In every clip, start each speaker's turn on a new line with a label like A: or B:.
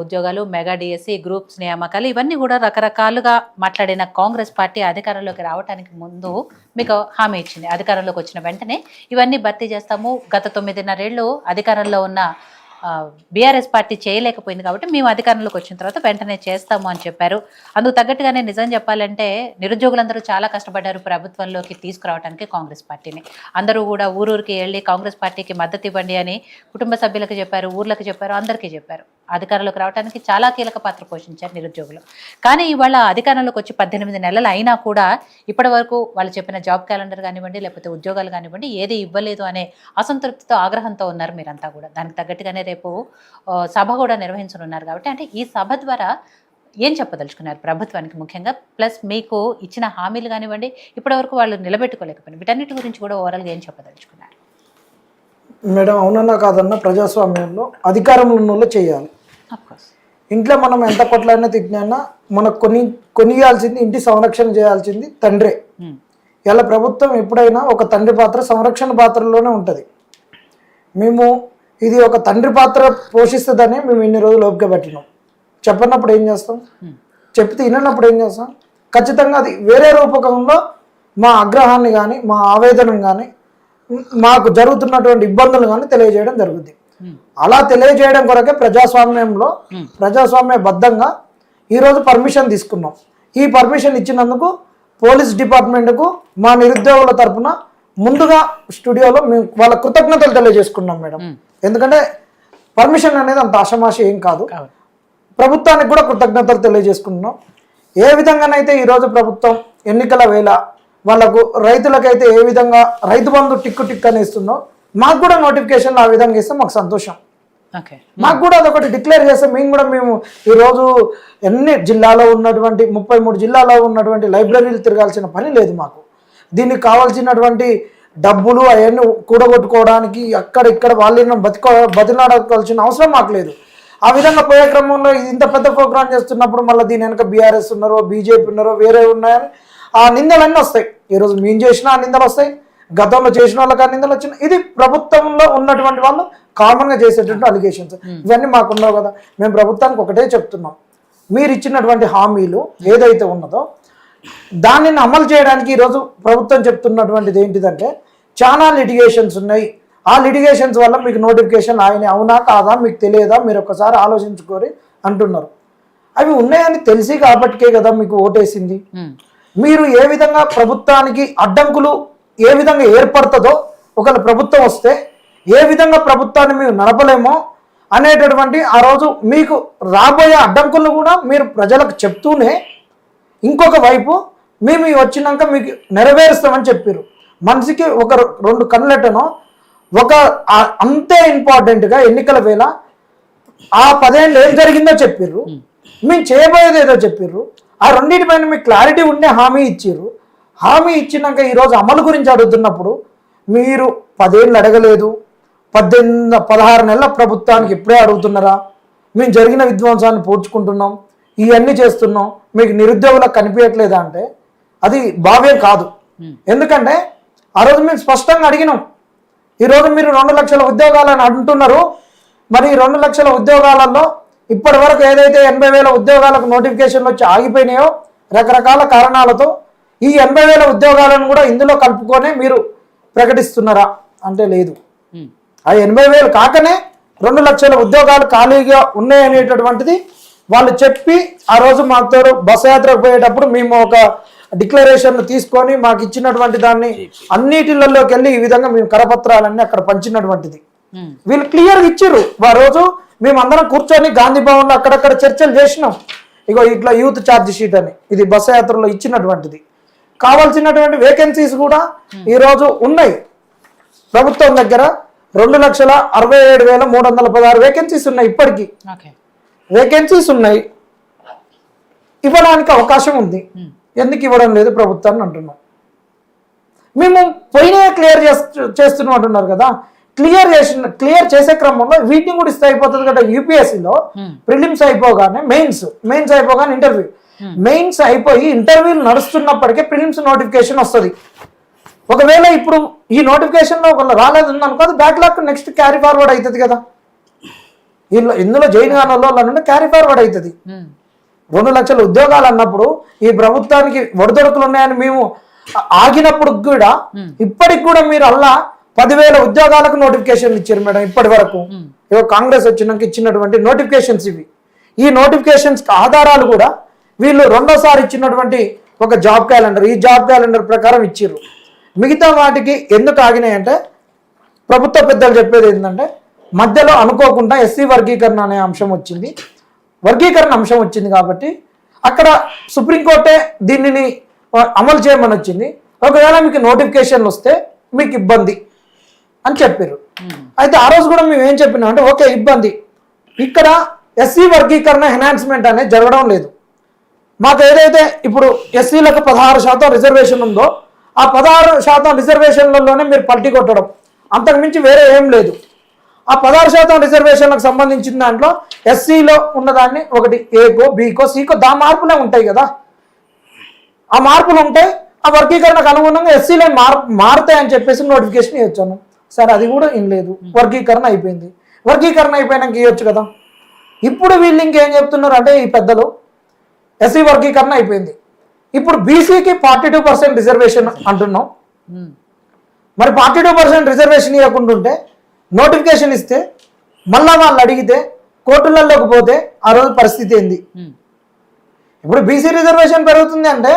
A: ఉద్యోగాలు, mega DSC, groups నియామకాలు ఇవన్నీ కూడా రకరకాలుగా మాట్లాడిన కాంగ్రెస్ పార్టీ అధికారంలోకి రావడానికి ముందు మీకు హామీ ఇచ్చింది. అధికారంలోకి వచ్చిన వెంటనే ఇవన్నీ భర్తీ చేస్తాము. గత 9.5 ఏళ్ళు అధికారంలో ఉన్న బీఆర్ఎస్ పార్టీ చేయలేకపోయింది కాబట్టి మేము అధికారంలోకి వచ్చిన తర్వాత వెంటనే చేస్తాము అని చెప్పారు. అందుకు తగ్గట్టుగానే నిజం చెప్పాలంటే నిరుద్యోగులందరూ చాలా కష్టపడ్డారు ప్రభుత్వంలోకి తీసుకురావడానికి కాంగ్రెస్ పార్టీని. అందరూ కూడా ఊరూరికి వెళ్ళి కాంగ్రెస్ పార్టీకి మద్దతు ఇవ్వండి అని కుటుంబ సభ్యులకు చెప్పారు, ఊర్లకు చెప్పారు, అందరికీ చెప్పారు. అధికారంలోకి రావడానికి చాలా కీలక పాత్ర పోషించారు నిరుద్యోగులు. కానీ ఇవాళ అధికారంలోకి వచ్చి 18 నెలలు అయినా కూడా ఇప్పటి వరకు వాళ్ళు చెప్పిన జాబ్ క్యాలెండర్ కానివ్వండి, లేకపోతే ఉద్యోగాలు కానివ్వండి ఏది ఇవ్వలేదు అనే అసంతృప్తితో, ఆగ్రహంతో ఉన్నారు మీరంతా కూడా. దానికి తగ్గట్టుగానే రేపు సభ కూడా నిర్వహించనున్నారు కాబట్టి అంటే ఈ సభ ద్వారా ఏం చెప్పదలుచుకున్నారు ప్రభుత్వానికి ముఖ్యంగా, ప్లస్ మీకు ఇచ్చిన హామీలు కానివ్వండి ఇప్పటి వరకు వాళ్ళు నిలబెట్టుకోలేకపోయినారు, వీటన్నిటి గురించి కూడా ఓవరాల్గా ఏం చెప్పదలుచుకున్నారు?
B: మేడం, అవునన్నా కాదన్నా ప్రజాస్వామ్యంలో అధికారంలో ఉన్న వాళ్ళు చేయాలి. ఇంట్లో మనం ఎంత కొట్లాడినా తిట్టినా మనకు కొనియాల్సింది, ఇంటి సంరక్షణ చేయాల్సింది తండ్రే. ఇలా ప్రభుత్వం ఎప్పుడైనా ఒక తండ్రి పాత్ర సంరక్షణ పాత్రలోనే ఉంటుంది. మేము ఇది ఒక తండ్రి పాత్ర పోషిస్తుందని మేము ఇన్ని రోజులు ఓపిక పెట్టినాం. చెప్పనప్పుడు ఏం చేస్తాం, చెప్తే వినప్పుడు ఏం చేస్తాం? ఖచ్చితంగా అది వేరే రూపకంలో మా ఆగ్రహాన్ని కానీ మా ఆవేదనను కానీ మాకు జరుగుతున్నటువంటి ఇబ్బందులు కానీ తెలియజేయడం జరుగుతుంది. అలా తెలియజేయడం కొరకే ప్రజాస్వామ్యంలో ప్రజాస్వామ్యబద్ధంగా ఈరోజు పర్మిషన్ తీసుకున్నాం. ఈ పర్మిషన్ ఇచ్చినందుకు పోలీస్ డిపార్ట్మెంట్కు మా నిరుద్యోగుల తరఫున ముందుగా స్టూడియోలో మేము వాళ్ళ కృతజ్ఞతలు తెలియజేసుకున్నాం మేడం. ఎందుకంటే పర్మిషన్ అనేది అంత ఆషమాషి ఏం కాదు. ప్రభుత్వానికి కూడా కృతజ్ఞతలు తెలియజేసుకుంటున్నాం. ఏ విధంగానైతే ఈరోజు ప్రభుత్వం ఎన్నికల వేళ వాళ్ళకు రైతులకైతే ఏ విధంగా రైతు బంధు టిక్కు అని ఇస్తుందో మాకు కూడా నోటిఫికేషన్ ఆ విధంగా ఇస్తే మాకు సంతోషం. మాకు కూడా అదొకటి డిక్లేర్ చేస్తే మేము ఈరోజు ఎన్ని జిల్లాలో ఉన్నటువంటి 33 జిల్లాలో ఉన్నటువంటి లైబ్రరీలు తిరగాల్సిన పని లేదు. మాకు దీనికి కావాల్సినటువంటి డబ్బులు అవన్నీ కూడగొట్టుకోవడానికి అక్కడ వాళ్ళని బతిలాడుకోవాల్సిన అవసరం మాకు లేదు. ఆ విధంగా పోయే క్రమంలో ఇంత పెద్ద ప్రోగ్రామ్ చేస్తున్నప్పుడు మళ్ళీ దీని వెనక బీఆర్ఎస్ ఉన్నారో, బీజేపీ ఉన్నారో, వేరే ఉన్నాయని ఆ నిందలన్నీ వస్తాయి. ఈరోజు మేము చేసిన ఆ నిందలు వస్తాయి, గతంలో చేసిన వాళ్ళకి ఆ నిందలు వచ్చినాయి. ఇది ప్రభుత్వంలో ఉన్నటువంటి వాళ్ళు కామన్గా చేసేటువంటి అలిగేషన్స్. ఇవన్నీ మాకు ఉండవు కదా. మేము ప్రభుత్వానికి ఒకటే చెప్తున్నాం, మీరు ఇచ్చినటువంటి హామీలు ఏదైతే ఉన్నదో దానిని అమలు చేయడానికి ఈరోజు ప్రభుత్వం చెప్తున్నటువంటిది ఏంటిదంటే చాలా లిటిగేషన్స్ ఉన్నాయి. ఆ లిటిగేషన్స్ వల్ల మీకు నోటిఫికేషన్ ఆయన అవునా కాదా మీకు తెలియదా, మీరు ఒకసారి ఆలోచించుకోరి అంటున్నారు. అవి ఉన్నాయని తెలిసి కాబట్టికే కదా మీకు ఓటేసింది. మీరు ఏ విధంగా ప్రభుత్వానికి అడ్డంకులు ఏ విధంగా ఏర్పడుతుందో, ఒకవేళ ప్రభుత్వం వస్తే ఏ విధంగా ప్రభుత్వాన్ని మేము నడపలేమో అనేటటువంటి ఆ రోజు మీకు రాబోయే అడ్డంకులను కూడా మీరు ప్రజలకు చెప్తూనే ఇంకొక వైపు మేము వచ్చినాక మీకు నెరవేరుస్తామని చెప్పారు. మనిషికి ఒక 2 కన్నులెట్టనో ఒక అంతే ఇంపార్టెంట్గా ఎన్నికల వేళ ఆ 10 ఏళ్ళు ఏం జరిగిందో చెప్పారు, మేము చేయబోయేది ఏదో చెప్పారు. ఆ రెండింటిపైన మీకు క్లారిటీ ఉండే హామీ ఇచ్చారు. హామీ ఇచ్చినాక ఈరోజు అమలు గురించి అడుగుతున్నప్పుడు మీరు 10 ఏళ్ళు అడగలేదు, 16 నెలల ప్రభుత్వానికి ఇప్పుడే అడుగుతున్నారా? మేము జరిగిన విధ్వంసాన్ని పూడ్చుకుంటున్నాం, ఇవన్నీ చేస్తున్నాం, మీకు నిరుద్యోగులకు కనిపించట్లేదా అంటే అది భావ్యం కాదు. ఎందుకంటే ఆ రోజు మేము స్పష్టంగా అడిగినాం. ఈరోజు మీరు 2 లక్షల ఉద్యోగాలని అంటున్నారు. మరి 2 లక్షల ఉద్యోగాలలో ఇప్పటి వరకు ఏదైతే 80,000 ఉద్యోగాలకు నోటిఫికేషన్లు వచ్చి ఆగిపోయినాయో రకరకాల కారణాలతో ఈ 80,000 ఉద్యోగాలను కూడా ఇందులో కలుపుకొని మీరు ప్రకటిస్తున్నారా అంటే లేదు. ఆ 80,000 కాకనే 2 లక్షల ఉద్యోగాలు ఖాళీగా ఉన్నాయనేటటువంటిది వాళ్ళు చెప్పి ఆ రోజు మాతో బస్ యాత్రకు పోయేటప్పుడు మేము ఒక డిక్లరేషన్ తీసుకొని మాకు ఇచ్చినటువంటి దాన్ని అన్నిటిలోకి వెళ్ళి ఈ విధంగా మేము కరపత్రాలన్నీ అక్కడ పంచినటువంటిది వీళ్ళు క్లియర్గా ఇచ్చారు. ఆ రోజు మేము అందరం కూర్చొని గాంధీ భవన్లో అక్కడక్కడ చర్చలు చేసినాం. ఇగో ఇట్లా యూత్ ఛార్జ్ షీట్ అని ఇది బస్ యాత్రలో ఇచ్చినటువంటిది. కావాల్సినటువంటి వేకెన్సీస్ కూడా ఈరోజు ఉన్నాయి ప్రభుత్వం దగ్గర. 2,67,316 వేకెన్సీస్ ఉన్నాయి. ఇప్పటికీ వేకెన్సీస్ ఉన్నాయి, ఇవ్వడానికి అవకాశం ఉంది. ఎందుకు ఇవ్వడం లేదు ప్రభుత్వాన్ని అంటున్నాం. మేము పోయినా క్లియర్ చేస్తున్నాం అంటున్నారు కదా. క్లియర్ చేసే క్రమంలో వీటిని కూడా ఇస్తే అయిపోతుంది కదా. యూపీఎస్సీలో ప్రిలిమ్స్ అయిపోగానే మెయిన్స్ అయిపోగానే ఇంటర్వ్యూ, మెయిన్స్ అయిపోయి ఇంటర్వ్యూలు నడుస్తున్నప్పటికే ప్రిలిమ్స్ నోటిఫికేషన్ వస్తుంది. ఒకవేళ ఇప్పుడు ఈ నోటిఫికేషన్లో ఒకళ్ళు రాలేదు అనుకో, అది బ్యాక్లాగ్ నెక్స్ట్ క్యారీ ఫార్వర్డ్ అవుతుంది కదా. ఇందులో జాయిన్ కాని వాళ్ళు క్యారీ ఫార్వర్డ్ అవుతుంది. 2 లక్షల ఉద్యోగాలు అన్నప్పుడు ఈ ప్రభుత్వానికి ఒడిదొడుకులు ఉన్నాయని మేము ఆగినప్పుడు కూడా ఇప్పటికి కూడా మీరు అలా 10,000 ఉద్యోగాలకు నోటిఫికేషన్లు ఇచ్చారు మేడం. ఇప్పటి వరకు కాంగ్రెస్ వచ్చినాక ఇచ్చినటువంటి నోటిఫికేషన్స్ ఇవి. ఈ నోటిఫికేషన్స్ ఆధారాలు కూడా వీళ్ళు రెండోసారి ఇచ్చినటువంటి ఒక జాబ్ క్యాలెండర్, ఈ జాబ్ క్యాలెండర్ ప్రకారం ఇచ్చిర్రు. మిగతా వాటికి ఎందుకు ఆగినాయంటే ప్రభుత్వ పెద్దలు చెప్పేది ఏంటంటే మధ్యలో అనుకోకుండా ఎస్సీ వర్గీకరణ అనే అంశం వచ్చింది. వర్గీకరణ అంశం వచ్చింది కాబట్టి అక్కడ సుప్రీంకోర్టే దీనిని అమలు చేయమని వచ్చింది. ఒకవేళ మీకు నోటిఫికేషన్లు వస్తే మీకు ఇబ్బంది అని చెప్పారు. అయితే ఆ రోజు కూడా మేము ఏం చెప్పినాం అంటే ఓకే ఇబ్బంది, ఇక్కడ ఎస్సీ వర్గీకరణ ఎన్హాన్స్మెంట్ అనేది జరగడం లేదు. మాకు ఏదైతే ఇప్పుడు ఎస్సీలకు 16% రిజర్వేషన్ ఉందో ఆ 16% రిజర్వేషన్లలోనే మీరు పల్టీ కొట్టడం, అంతకుమించి వేరే ఏం లేదు. ఆ 16% రిజర్వేషన్లకు సంబంధించిన దాంట్లో ఎస్సీలో ఉన్నదాన్ని ఒకటి ఏకో బీకో సీకో మార్పులే ఉంటాయి కదా. ఆ మార్పులు ఉంటాయి, ఆ వర్గీకరణకు అనుగుణంగా ఎస్సీలో మారుతాయని చెప్పేసి నోటిఫికేషన్ ఇవ్వచ్చాను. సరే అది కూడా ఏం లేదు, వర్గీకరణ అయిపోయింది. వర్గీకరణ అయిపోయినాక ఇవ్వచ్చు కదా. ఇప్పుడు వీళ్ళు ఇంకేం చెప్తున్నారు అంటే ఈ పెద్దలు ఎస్సీ వర్గీకరణ అయిపోయింది, ఇప్పుడు బీసీకి 42% రిజర్వేషన్ అంటున్నాం. మరి 42% రిజర్వేషన్ ఇవ్వకుండా ఉంటే నోటిఫికేషన్ ఇస్తే మళ్ళా వాళ్ళు అడిగితే కోర్టులలోకి పోతే ఆ రోజు పరిస్థితి ఏంది? ఇప్పుడు బీసీ రిజర్వేషన్ పెరుగుతుంది అంటే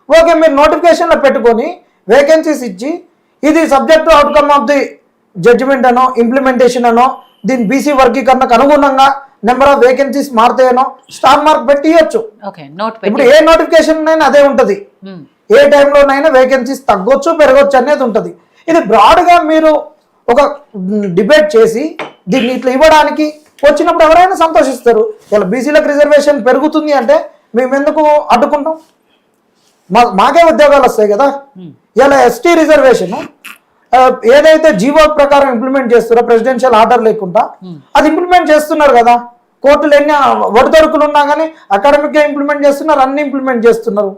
B: ఓకే మీరు నోటిఫికేషన్లో పెట్టుకొని వేకెన్సీస్ ఇచ్చి ఇది subject outcome of the judgement అనో ఇంప్లిమెంటేషన్ అనో దీని బీసీ వర్గీకరణకు అనుగుణంగా నెంబర్ ఆఫ్ వేకెన్సీస్ మారుతాయనో స్టార్ మార్క్ పెట్టి ఇవ్వచ్చు. ఇప్పుడు ఏ నోటిఫికేషన్ అయినా అదే ఉంటుంది, ఏ టైంలోనైనా వేకెన్సీస్ తగ్గొచ్చు పెరగొచ్చు అనేది ఉంటుంది. ఇది బ్రాడ్గా మీరు ఒక డిబేట్ చేసి దీన్ని ఇట్లా ఇవ్వడానికి వచ్చినప్పుడు ఎవరైనా సంతోషిస్తారు. ఇలా బీసీలకు రిజర్వేషన్ పెరుగుతుంది అంటే మేము ఎందుకు అడ్డుకుంటాం? మాకే ఉద్యోగాలు వస్తాయి కదా. ఇలా ఎస్టీ రిజర్వేషన్ ఏదైతే జీవో ప్రకారం ఇంప్లిమెంట్ చేస్తారో ప్రెసిడెన్షియల్ ఆర్డర్ లేకుండా అది ఇంప్లిమెంట్ చేస్తున్నారు కదా. కోర్టులు ఎన్ని ఒడిదొడుకులు ఉన్నా కానీ అకాడమిక్గా ఇంప్లిమెంట్ చేస్తున్నారు, అన్ని ఇంప్లిమెంట్ చేస్తున్నారు.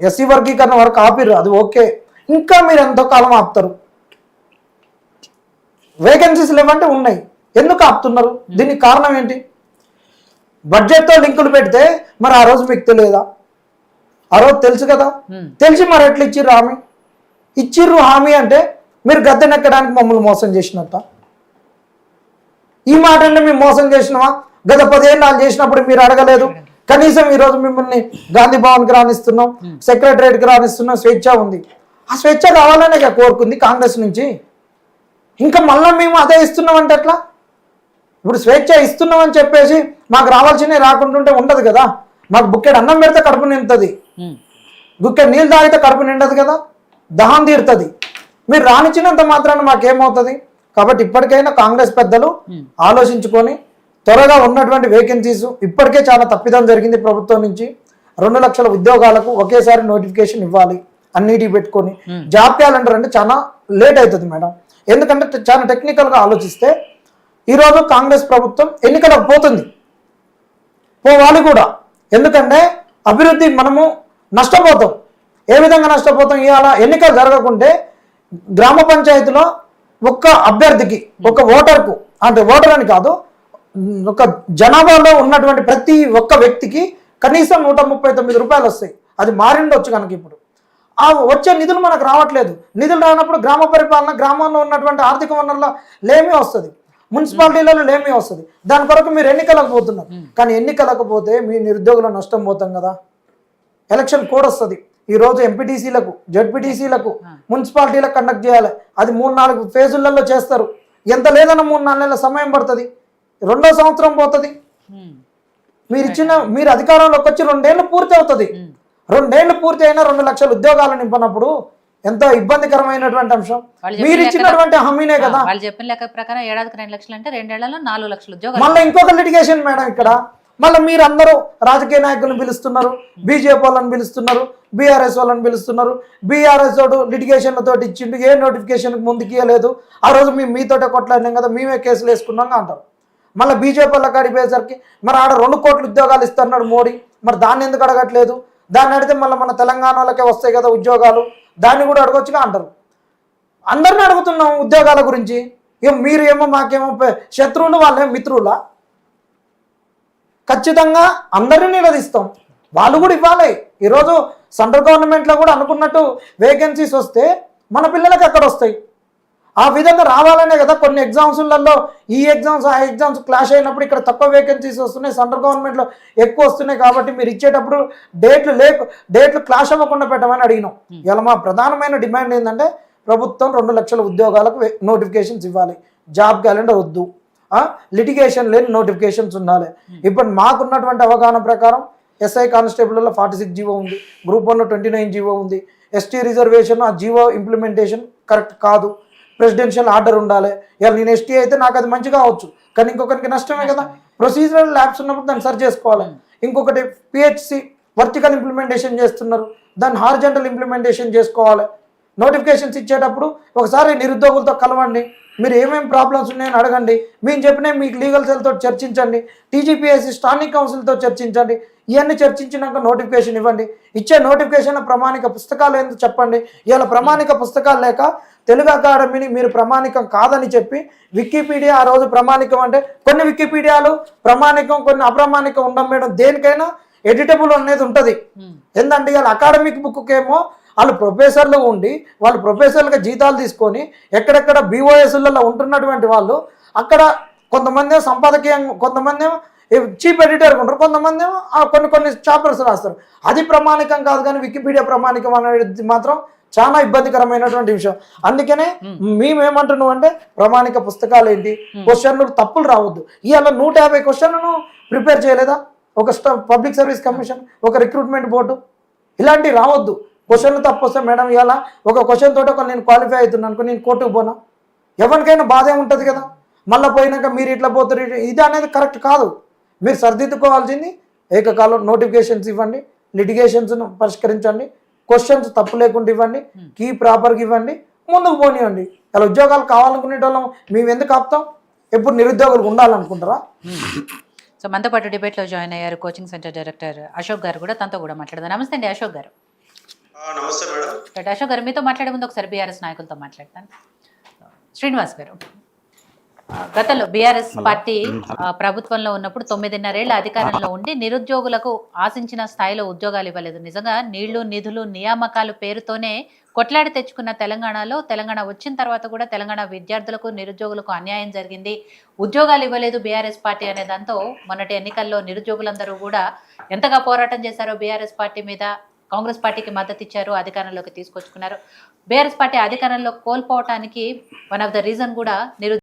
B: ఎస్సీ వర్గీకరణ వరకు ఆపిరు, అది ఓకే. ఇంకా మీరు ఎంతో కాలం ఆపుతారు? వేకెన్సీస్ లేవంటే ఉన్నాయి, ఎందుకు ఆపుతున్నారు? దీనికి కారణం ఏంటి? బడ్జెట్తో లింకులు పెడితే మరి ఆ రోజు మీకు తెలియదా? ఆ రోజు తెలుసు కదా. తెలిసి మరి ఎట్లా ఇచ్చిర్రు హామీ? ఇచ్చిర్రు హామీ అంటే మీరు గద్దెనెక్కడానికి మమ్మల్ని మోసం చేసినట్ట. ఈ మాట అంటే మేము మోసం చేసినావా? గత 10 ఏళ్ళు వాళ్ళు చేసినప్పుడు మీరు అడగలేదు. కనీసం ఈరోజు మిమ్మల్ని గాంధీ భవన్కి రానిస్తున్నాం, సెక్రటరేట్కి రానిస్తున్నాం, స్వేచ్ఛ ఉంది. ఆ స్వేచ్ఛ కావాలనే కోరుకుంది కాంగ్రెస్ నుంచి. ఇంకా మళ్ళీ మేము అదే ఇస్తున్నాం అంటే ఎట్లా? ఇప్పుడు స్వేచ్ఛ ఇస్తున్నాం అని చెప్పేసి మాకు రావాల్సినవి రాకుంటుంటే ఉండదు కదా. మాకు బుక్కెడు అన్నం పెడితే కడుపు నిండుతుంది, బుక్కెడు నీళ్ళు తాగితే కడుపు నిండదు కదా, దహం తీరుతుంది. మీరు రానిచ్చినంత మాత్రాన మాకేమవుతుంది? కాబట్టి ఇప్పటికైనా కాంగ్రెస్ పెద్దలు ఆలోచించుకొని త్వరగా ఉన్నటువంటి వేకెన్సీస్, ఇప్పటికే చాలా తప్పిదం జరిగింది ప్రభుత్వం నుంచి. 2 లక్షల ఉద్యోగాలకు ఒకేసారి నోటిఫికేషన్ ఇవ్వాలి, అన్నిటికి పెట్టుకొని. జాబ్ క్యాలెండర్ అంటే చాలా లేట్ అవుతుంది మేడం. ఎందుకంటే చాలా టెక్నికల్గా ఆలోచిస్తే ఈరోజు కాంగ్రెస్ ప్రభుత్వం ఎన్నికలకు పోతుంది, పోవాలి కూడా. ఎందుకంటే అభివృద్ధి మనము నష్టపోతాం. ఏ విధంగా నష్టపోతాం? ఇవాళ ఎన్నికలు జరగకుంటే గ్రామ పంచాయతీలో ఒక్క అభ్యర్థికి, ఒక ఓటర్కు, అంటే ఓటర్ అని కాదు, ఒక జనాభాలో ఉన్నటువంటి ప్రతి ఒక్క వ్యక్తికి కనీసం 139 రూపాయలు వస్తాయి. అది మారిండొచ్చు కనుక ఇప్పుడు ఆ వచ్చే నిధులు మనకు రావట్లేదు. నిధులు రానప్పుడు గ్రామ పరిపాలన, గ్రామంలో ఉన్నటువంటి ఆర్థిక వనరుల లేమి వస్తుంది, మున్సిపాలిటీలలో లేమి వస్తుంది. దాని కొరకు మీరు ఎన్నికలకు పోతున్నారు. కానీ ఎన్నికలకు పోతే మీ నిరుద్యోగుల నష్టం పోతాం కదా. ఎలక్షన్ కోడ్ వస్తుంది. ఈరోజు ఎంపీటీసీలకు, జడ్పీటీసీలకు, మున్సిపాలిటీలకు కండక్ట్ చేయాలి. అది 3-4 ఫేజులలో చేస్తారు. ఎంత లేదన్నా 3-4 నెలల సమయం పడుతుంది, 2వ సంవత్సరం పోతుంది. మీరు అధికారంలోకి వచ్చి 2 ఏళ్ళు పూర్తి అవుతుంది. 2 ఏళ్ళు పూర్తి అయినా 2 లక్షల ఉద్యోగాలు నింపనప్పుడు ఎంతో ఇబ్బందికరమైనటువంటి అంశం. మీరు ఇచ్చినటువంటి హామీనే కదా.
A: వాళ్ళు చెప్పిన లెక్క ప్రకారం ఏడాదికి 2 లక్షలు అంటే 2 ఏళ్లలో 4 లక్షల ఉద్యోగాలు.
B: మళ్ళీ ఇంకొక లిటిగేషన్ మేడం ఇక్కడ. మళ్ళీ మీరు అందరూ రాజకీయ నాయకులను పిలుస్తున్నారు, బీజేపీ వాళ్ళని పిలుస్తున్నారు, బీఆర్ఎస్ వాళ్ళని పిలుస్తున్నారు. బీఆర్ఎస్ వాడు లిటిగేషన్లతో ఇచ్చిండు, ఏ నోటిఫికేషన్కి ముందుకు ఇవ్వలేదు. ఆ రోజు మేము మీతోటే కొట్లాడినాం కదా, మేమే కేసులు వేసుకున్నాం అంటారు. మళ్ళీ బీజేపీ వాళ్ళకి అడిగేసరికి మరి ఆడ 2 కోట్ల ఉద్యోగాలు ఇస్తున్నాడు మోడీ, మరి దాన్ని ఎందుకు అడగట్లేదు? దాన్ని అడిగితే మళ్ళీ మన తెలంగాణ వాళ్ళకే వస్తాయి కదా ఉద్యోగాలు, దాన్ని కూడా అడగొచ్చుగా అంటారు. అందరిని అడుగుతున్నాం ఉద్యోగాల గురించి. మీరు ఏమో మాకేమో శత్రువులు, వాళ్ళేమో మిత్రులా? ఖచ్చితంగా అందరినీ నిలదీస్తాం. వాళ్ళు కూడా ఇవ్వాలి. ఈరోజు సెంట్రల్ గవర్నమెంట్లో కూడా అనుకున్నట్టు వేకెన్సీస్ వస్తే మన పిల్లలకి అక్కడ వస్తాయి. ఆ విధంగా రావాలనే కదా కొన్ని ఎగ్జామ్స్లలో ఈ ఎగ్జామ్స్ ఆ ఎగ్జామ్స్ క్లాష్ అయినప్పుడు ఇక్కడ తక్కువ వేకెన్సీస్ వస్తున్నాయి, సెంట్రల్ గవర్నమెంట్లో ఎక్కువ వస్తున్నాయి. కాబట్టి మీరు ఇచ్చేటప్పుడు డేట్లు క్లాష్ అవ్వకుండా పెట్టమని అడిగినాం. ఇలా మా ప్రధానమైన డిమాండ్ ఏంటంటే ప్రభుత్వం 2 లక్షల ఉద్యోగాలకు నోటిఫికేషన్స్ ఇవ్వాలి. జాబ్ క్యాలెండర్ వద్దు, లిటిగేషన్ లేని నోటిఫికేషన్స్ ఉండాలి. ఇప్పుడు మాకున్నటువంటి అవగాహన ప్రకారం ఎస్ఐ కానిస్టేబుల్లో 46 జీవో ఉంది, గ్రూప్ 1లో 29 జీవో ఉంది. ఎస్టీ రిజర్వేషన్ ఆ జీవో ఇంప్లిమెంటేషన్ కరెక్ట్ కాదు. ప్రెసిడెన్షియల్ ఆర్డర్ ఉండాలి. ఇలా నేను ఎస్టీ అయితే నాకు అది మంచిగా అవచ్చు, కానీ ఇంకొకరికి నష్టమే కదా. ప్రొసీజరల్ ల్యాబ్స్ ఉన్నప్పుడు దాన్ని సరి చేసుకోవాలి. ఇంకొకటి పిహెచ్సి వర్టికల్ ఇంప్లిమెంటేషన్ చేస్తున్నారు, దాన్ని హారిజంటల్ ఇంప్లిమెంటేషన్ చేసుకోవాలి. నోటిఫికేషన్స్ ఇచ్చేటప్పుడు ఒకసారి నిరుద్యోగులతో కలవండి, మీరు ఏమేమి ప్రాబ్లమ్స్ ఉన్నాయని అడగండి. మేము చెప్పినా మీకు లీగల్ సెల్తో చర్చించండి, టీజీపీఎస్సీ స్టాండింగ్ కౌన్సిల్తో చర్చించండి. ఇవన్నీ చర్చించినాక నోటిఫికేషన్ ఇవ్వండి. ఇచ్చే నోటిఫికేషన్ ప్రామాణిక పుస్తకాలు ఏందో చెప్పండి. ఇవాళ ప్రామాణిక పుస్తకాలు లేక తెలుగు అకాడమీని మీరు ప్రామాణికం కాదని చెప్పి వికీపీడియా ఆ రోజు ప్రామాణికం అంటే కొన్ని వికీపీడియాలు ప్రామాణికం కొన్ని అప్రామాణికం ఉండడం మేడం. దేనికైనా ఎడిటబుల్ అనేది ఉంటుంది. ఏంటంటే ఇవాళ అకాడమిక్ బుక్కేమో వాళ్ళు ప్రొఫెసర్లు ఉండి వాళ్ళు ప్రొఫెసర్లుగా జీతాలు తీసుకొని ఎక్కడెక్కడ బీఓఎస్లలో ఉంటున్నటువంటి వాళ్ళు అక్కడ కొంతమంది సంపాదకీయంగా, కొంతమంది చీఫ్ ఎడిటర్గా ఉంటారు, కొంతమంది కొన్ని చాప్టర్స్ రాస్తారు. అది ప్రామాణికం కాదు. కానీ వికీపీడియా ప్రామాణికం అనేది మాత్రం చాలా ఇబ్బందికరమైనటువంటి విషయం. అందుకనే మేమేమంటున్నాం అంటే ప్రామాణిక పుస్తకాలు ఏంటి, క్వశ్చన్లు తప్పులు రావద్దు. ఇవాళ 150 క్వశ్చన్లను ప్రిపేర్ చేయలేదా ఒక పబ్లిక్ సర్వీస్ కమిషన్, ఒక రిక్రూట్మెంట్ బోర్డు? ఇలాంటివి రావద్దు. క్వశ్చన్లు తప్పు వస్తే మేడం ఇవాళ ఒక క్వశ్చన్ తోటి ఒక నేను క్వాలిఫై అవుతున్నాను అనుకో, నేను కోర్టుకు పోనా? ఎవరికైనా బాధే ఉంటుంది కదా. మళ్ళీ పోయినాక మీరు ఇట్లా పోతారు, ఇది అనేది కరెక్ట్ కాదు. మీరు సరిదిద్దుకోవాల్సింది ఏకకాలం నోటిఫికేషన్స్ ఇవ్వండి, లిటిగేషన్స్ను పరిష్కరించండి, క్వశ్చన్స్ తప్పు లేకుండా ఇవ్వండి, కీ ప్రాపర్గా ఇవ్వండి, ముందుకు పోనివ్వండి. అలా ఉద్యోగాలు కావాలనుకునే వాళ్ళం మేము ఎందుకు ఆపుతాం? ఎప్పుడు నిరుద్యోగులు ఉండాలనుకుంటారా?
A: సో మనతో పాటు డిబేట్లో జాయిన్ అయ్యారు coaching centre director Ashok garu కూడా, తనతో కూడా మాట్లాడదాం. నమస్తే అండి అశోక్ గారు.
C: నమస్తే మేడం.
A: రైట్ అశోక్ గారు, మీతో మాట్లాడే ముందు ఒకసారి బీఆర్ఎస్ నాయకులతో మాట్లాడతాను. శ్రీనివాస్ గారు, గతంలో బీఆర్ఎస్ పార్టీ ప్రభుత్వంలో ఉన్నప్పుడు 9.5 ఏళ్ల అధికారంలో ఉండి నిరుద్యోగులకు ఆశించిన స్థాయిలో ఉద్యోగాలు ఇవ్వలేదు. నిజంగా నీళ్లు నిధులు నియామకాలు పేరుతోనే కొట్లాడి తెచ్చుకున్న తెలంగాణ వచ్చిన తర్వాత కూడా తెలంగాణ విద్యార్థులకు నిరుద్యోగులకు అన్యాయం జరిగింది, ఉద్యోగాలు ఇవ్వలేదు బీఆర్ఎస్ పార్టీ అనే దాంతో మొన్నటి ఎన్నికల్లో నిరుద్యోగులందరూ కూడా ఎంతగా పోరాటం చేశారో బీఆర్ఎస్ పార్టీ మీద, కాంగ్రెస్ పార్టీకి మద్దతు ఇచ్చారు, అధికారంలోకి తీసుకొచ్చుకున్నారు. బీఆర్ఎస్ పార్టీ అధికారంలో కోల్పోవటానికి వన్ ఆఫ్ ద రీజన్ కూడా